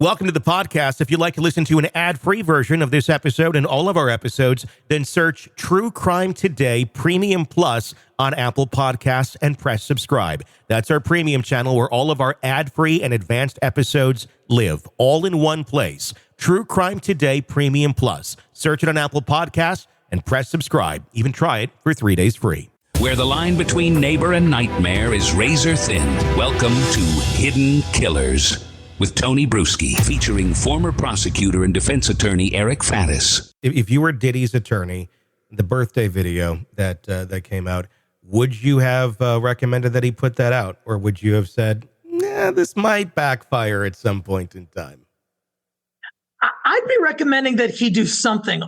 Welcome to the podcast. If you'd like to listen to an ad-free version of this episode and all of our episodes, then search True Crime Today Premium Plus on Apple Podcasts and press subscribe. That's our premium channel where all of our ad-free and advanced episodes live, all in one place. True Crime Today Premium Plus. Search it on Apple Podcasts and press subscribe. Even try it for 3 days free. Where the line between neighbor and nightmare is razor thin. Welcome to Hidden Killers with Tony Bruschi, featuring former prosecutor and defense attorney Eric Faddis. If you were Diddy's attorney, the birthday video that came out, would you have recommended that he put that out? Or would you have said, nah, this might backfire at some point in time? I'd be recommending that he do something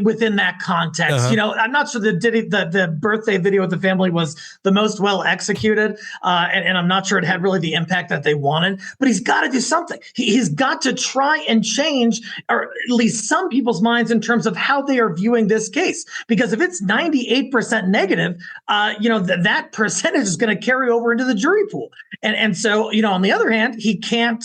within that context. Uh-huh. You know, I'm not sure that the birthday video with the family was the most well executed, and I'm not sure it had really the impact that they wanted. But he's got to do something. He's got to try and change, or at least some people's minds in terms of how they are viewing this case. Because if it's 98% negative, that percentage is going to carry over into the jury pool. And so, on the other hand, he can't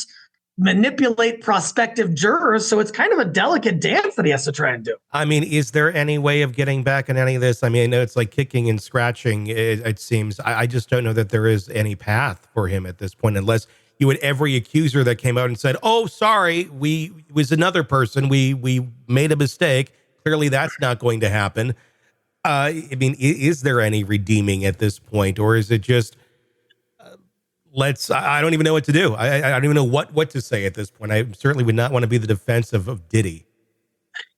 manipulate prospective jurors, so it's kind of a delicate dance that he has to try and do. I mean, is there any way of getting back on any of this? I mean, I know it's like kicking and scratching, it seems. I just don't know that there is any path for him at this point, unless you had every accuser that came out and said, oh, sorry, it was another person, we made a mistake. Clearly that's not going to happen. I mean, is there any redeeming at this point, or is it just I don't even know what to do. I don't even know what to say at this point. I certainly would not want to be the defense of Diddy.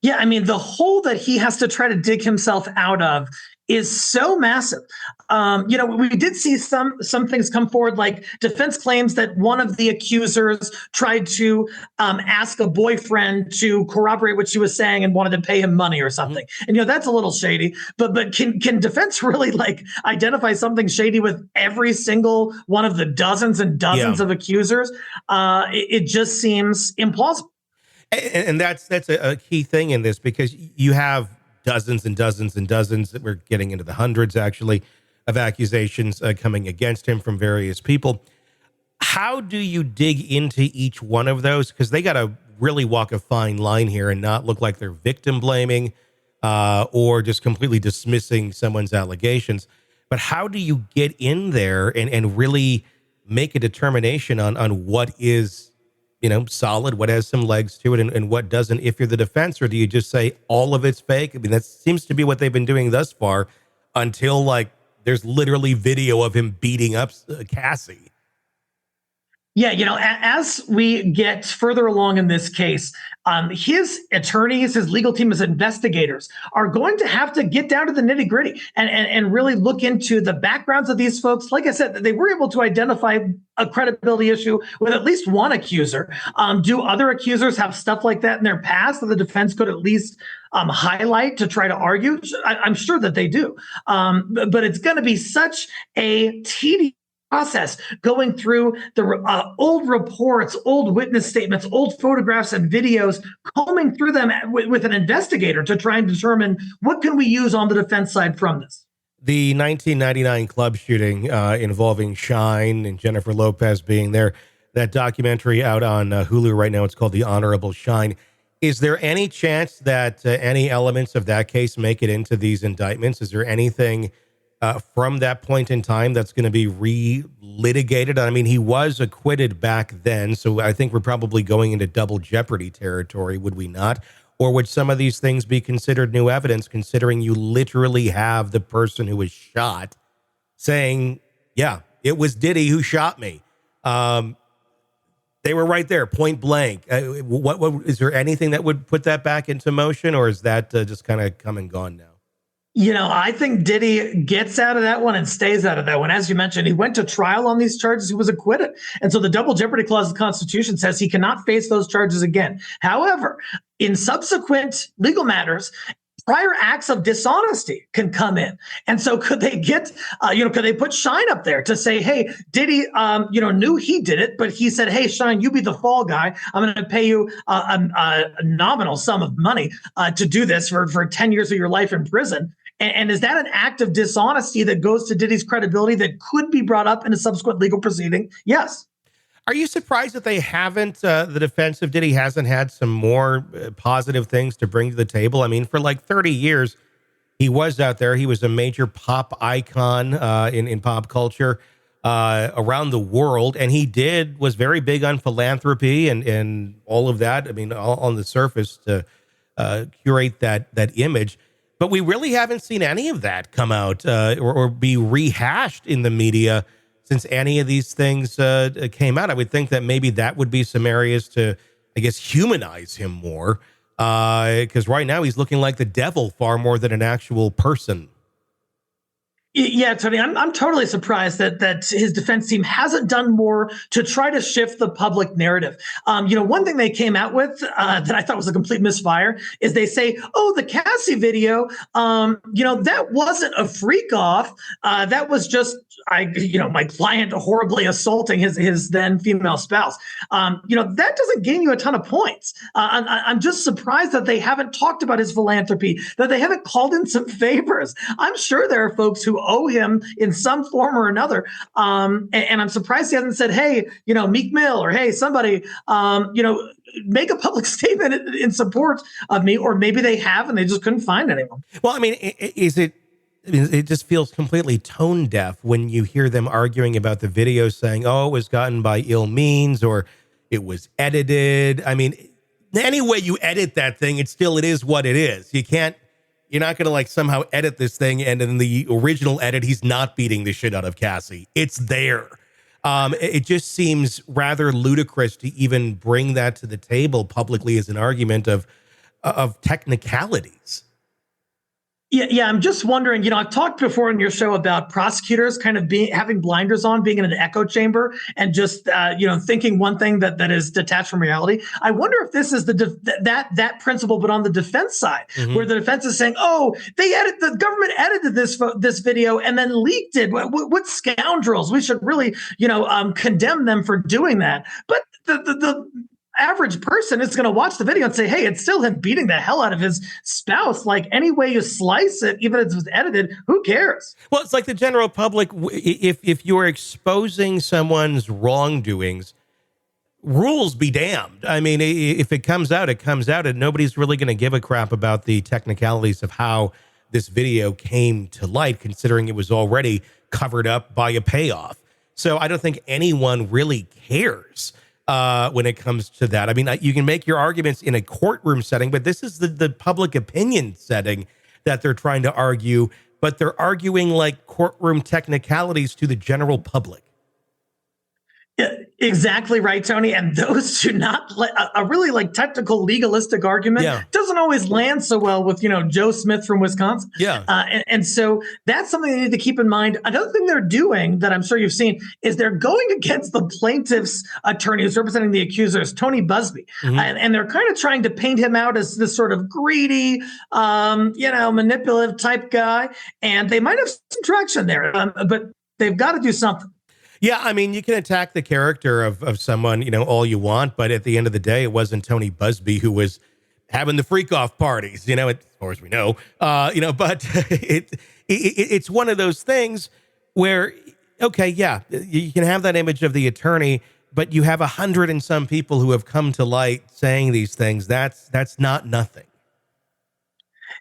Yeah, I mean, the hole that he has to try to dig himself out of is so massive. We did see some things come forward, like defense claims that one of the accusers tried to ask a boyfriend to corroborate what she was saying and wanted to pay him money or something. And, that's a little shady. But can defense really identify something shady with every single one of the dozens and dozens of accusers? It just seems implausible. And that's a key thing in this, because you have dozens and dozens and dozens, that we're getting into the hundreds actually, of accusations coming against him from various people. How do you dig into each one of those? Because they got to really walk a fine line here and not look like they're victim blaming or just completely dismissing someone's allegations. But how do you get in there and really make a determination on what is solid, what has some legs to it, and what doesn't, if you're the defense? Or do you just say all of it's fake? I mean, that seems to be what they've been doing thus far, until there's literally video of him beating up Cassie. Yeah, as we get further along in this case, his attorneys, his legal team, his investigators are going to have to get down to the nitty gritty and really look into the backgrounds of these folks. Like I said, they were able to identify a credibility issue with at least one accuser. Do other accusers have stuff like that in their past that the defense could at least highlight to try to argue? I'm sure that they do. But it's going to be such a tedious process going through the old reports, old witness statements, old photographs and videos, combing through them with an investigator to try and determine what can we use on the defense side from this. The 1999 club shooting involving Shine and Jennifer Lopez being there, that documentary out on Hulu right now, it's called The Honorable Shine. Is there any chance that any elements of that case make it into these indictments? Is there anything from that point in time that's going to be re-litigated? I mean, he was acquitted back then, so I think we're probably going into double jeopardy territory, would we not? Or would some of these things be considered new evidence, considering you literally have the person who was shot saying, yeah, it was Diddy who shot me. They were right there, point blank. What is there anything that would put that back into motion, or is that just kind of come and gone now? I think Diddy gets out of that one and stays out of that one. As you mentioned, he went to trial on these charges. He was acquitted. And so the double jeopardy clause of the Constitution says he cannot face those charges again. However, in subsequent legal matters, prior acts of dishonesty can come in. And so could they get, could they put Shine up there to say, hey, Diddy, knew he did it, but he said, hey, Shine, you be the fall guy. I'm going to pay you a nominal sum of money to do this for 10 years of your life in prison. And is that an act of dishonesty that goes to Diddy's credibility that could be brought up in a subsequent legal proceeding? Yes. Are you surprised that they haven't, the defense of Diddy hasn't had some more positive things to bring to the table? I mean, for like 30 years, he was out there. He was a major pop icon in pop culture around the world. And was very big on philanthropy and all of that. I mean, all on the surface to curate that image. But we really haven't seen any of that come out or be rehashed in the media since any of these things came out. I would think that maybe that would be some areas to, I guess, humanize him more. Because right now he's looking like the devil far more than an actual person. Yeah, Tony, I'm totally surprised that his defense team hasn't done more to try to shift the public narrative. One thing they came out with that I thought was a complete misfire is they say, oh, the Cassie video, that wasn't a freak off. That was just, my client horribly assaulting his then female spouse. That doesn't gain you a ton of points. I'm just surprised that they haven't talked about his philanthropy, that they haven't called in some favors. I'm sure there are folks who owe him in some form or another. And I'm surprised he hasn't said, hey, Meek Mill, or hey, somebody, make a public statement in support of me, or maybe they have and they just couldn't find anyone. Well, I mean, it just feels completely tone deaf when you hear them arguing about the video saying, oh, it was gotten by ill means or it was edited. I mean, any way you edit that thing, it is what it is. You're not going to like somehow edit this thing. And in the original edit, he's not beating the shit out of Cassie. It's there. It just seems rather ludicrous to even bring that to the table publicly as an argument of technicalities. Yeah, I'm just wondering, I've talked before in your show about prosecutors kind of having blinders on, being in an echo chamber and just, thinking one thing that is detached from reality. I wonder if this is that principle, but on the defense side, where the defense is saying, oh, the government edited this video and then leaked it. What scoundrels? We should really, condemn them for doing that. But the average person is going to watch the video and say, hey, it's still him beating the hell out of his spouse. Like, any way you slice it, even if it was edited, who cares? Well, it's like the general public. If you're exposing someone's wrongdoings, rules be damned. I mean, if it comes out, it comes out, and nobody's really going to give a crap about the technicalities of how this video came to light, considering it was already covered up by a payoff. So I don't think anyone really cares when it comes to that. I mean, you can make your arguments in a courtroom setting, but this is the public opinion setting that they're trying to argue, but they're arguing like courtroom technicalities to the general public. Yeah, exactly right, Tony. And those do not a really like technical legalistic argument doesn't always land so well with, Joe Smith from Wisconsin. Yeah. And so that's something they need to keep in mind. Another thing they're doing that I'm sure you've seen is they're going against the plaintiff's attorney who's representing the accusers, Tony Busby. And they're kind of trying to paint him out as this sort of greedy, manipulative type guy. And they might have some traction there, but they've got to do something. Yeah, I mean, you can attack the character of someone, all you want, but at the end of the day, it wasn't Tony Busby who was having the freak-off parties, as far as we know, but it's one of those things where, okay, yeah, you can have that image of the attorney, but you have 100 and some people who have come to light saying these things. That's not nothing.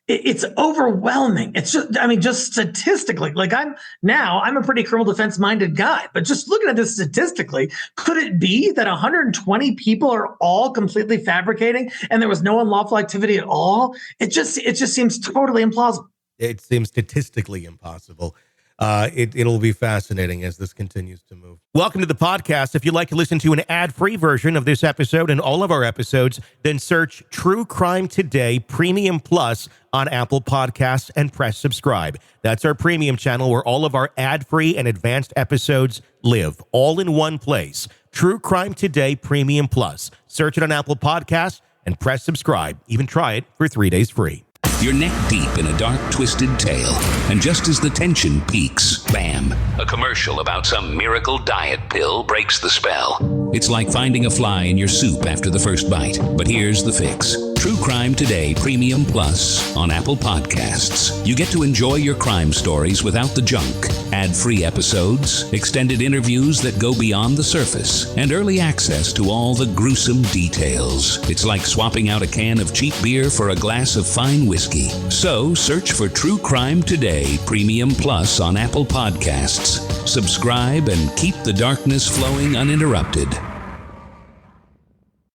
It's overwhelming. It's just statistically, like I'm a pretty criminal defense minded guy, but just looking at this statistically, could it be that 120 people are all completely fabricating and there was no unlawful activity at all? It just seems totally implausible. It seems statistically impossible. It'll be fascinating as this continues to move. Welcome to the podcast. If you'd like to listen to an ad-free version of this episode and all of our episodes, then search True Crime Today Premium Plus on Apple Podcasts and press subscribe. That's our premium channel where all of our ad-free and advanced episodes live, all in one place. True Crime Today Premium Plus. Search it on Apple Podcasts and press subscribe. Even try it for 3 days free. You're neck deep in a dark, twisted tale, and just as the tension peaks, bam, a commercial about some miracle diet pill breaks the spell. It's like finding a fly in your soup after the first bite, but here's the fix. True Crime Today Premium Plus on Apple Podcasts. You get to enjoy your crime stories without the junk, ad-free episodes, extended interviews that go beyond the surface, and early access to all the gruesome details. It's like swapping out a can of cheap beer for a glass of fine whiskey. So search for True Crime Today Premium Plus on Apple Podcasts. Subscribe and keep the darkness flowing uninterrupted.